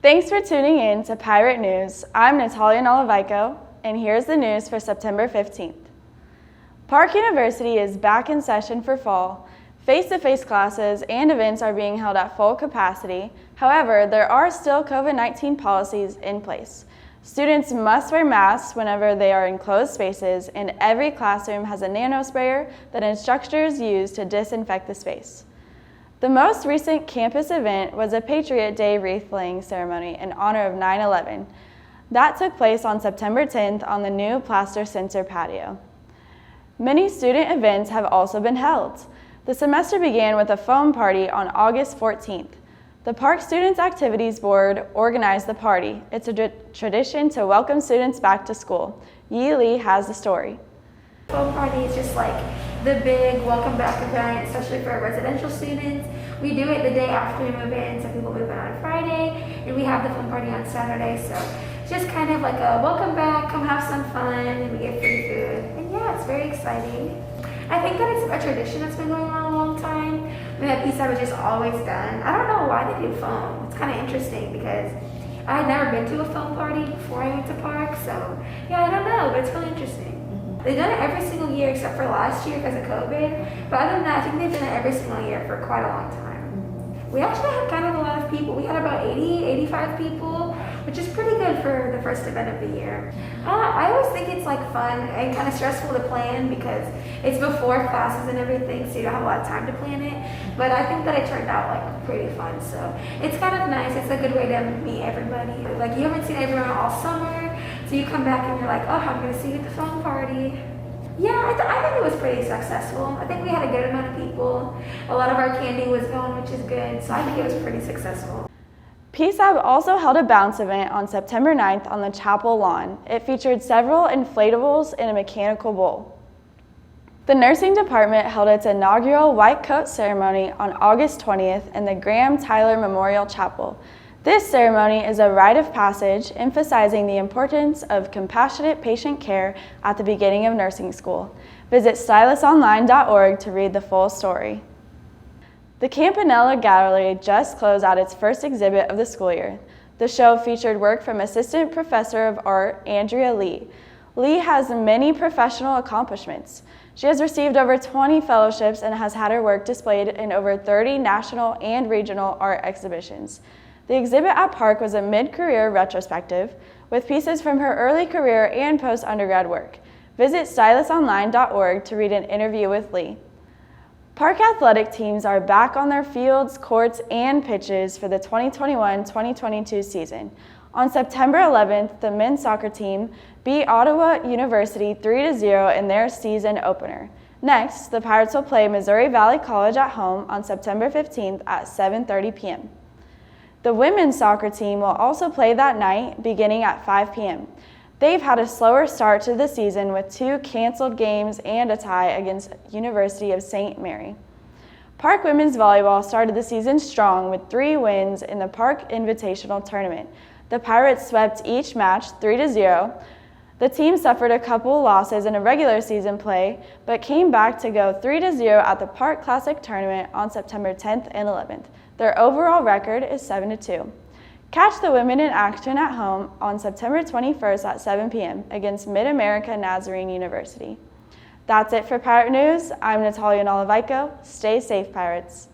Thanks for tuning in to Pirate News. I'm Natalia Nalavico, and here's the news for September 15th. Park University is back in session for fall. Face-to-face classes and events are being held at full capacity. However, there are still COVID-19 policies in place. Students must wear masks whenever they are in closed spaces, and every classroom has a nano sprayer that instructors use to disinfect the space. The most recent campus event was a Patriot Day wreath-laying ceremony in honor of 9/11. That took place on September 10th on the new Plaster Center patio. Many student events have also been held. The semester began with a foam party on August 14th. The Park Students Activities Board organized the party. It's a tradition to welcome students back to school. Yi Lee has the story. Foam party is just like the big welcome back event, especially for our residential students. We do it the day after we move in, so people move in on Friday, and we have the foam party on Saturday. So it's just kind of like a welcome back, come have some fun, and we get free food. And yeah, it's very exciting. I think that it's a tradition that's been going on a long time. I mean, that piece I was just always done. I don't know why they do foam. It's kind of interesting because I had never been to a foam party before I went to Park, so yeah, I don't know, but it's really interesting. They've done it every single year except for last year because of COVID. But other than that, I think they've done it every single year for quite a long time. We actually had kind of a lot of people. We had about 85 people, which is pretty good for the first event of the year. I always think it's like fun and kind of stressful to plan because it's before classes and everything, so you don't have a lot of time to plan it. But I think that it turned out like pretty fun. So it's kind of nice. It's a good way to meet everybody. Like you haven't seen everyone all summer. So you come back and you're like, oh, I'm going to see you at the foam party. Yeah, I think it was pretty successful. I think we had a good amount of people. A lot of our candy was gone, which is good. So I think it was pretty successful. PSAB also held a bounce event on September 9th on the chapel lawn. It featured several inflatables in a mechanical bowl. The nursing department held its inaugural white coat ceremony on August 20th in the Graham Tyler Memorial Chapel. This ceremony is a rite of passage emphasizing the importance of compassionate patient care at the beginning of nursing school. Visit stylusonline.org to read the full story. The Campanella Gallery just closed out its first exhibit of the school year. The show featured work from Assistant Professor of Art Andrea Lee. Lee has many professional accomplishments. She has received over 20 fellowships and has had her work displayed in over 30 national and regional art exhibitions. The exhibit at Park was a mid-career retrospective with pieces from her early career and post-undergrad work. Visit stylusonline.org to read an interview with Lee. Park athletic teams are back on their fields, courts, and pitches for the 2021-2022 season. On September 11th, the men's soccer team beat Ottawa University 3-0 in their season opener. Next, the Pirates will play Missouri Valley College at home on September 15th at 7:30 p.m. The women's soccer team will also play that night, beginning at 5 p.m. They've had a slower start to the season with 2 canceled games and a tie against University of St. Mary. Park women's volleyball started the season strong with 3 wins in the Park Invitational Tournament. The Pirates swept each match 3-0. The team suffered a couple losses in a regular season play, but came back to go 3-0 at the Park Classic Tournament on September 10th and 11th. Their overall record is 7-2. Catch the women in action at home on September 21st at 7 p.m. against Mid-America Nazarene University. That's it for Pirate News. I'm Natalia Nalavico. Stay safe, Pirates.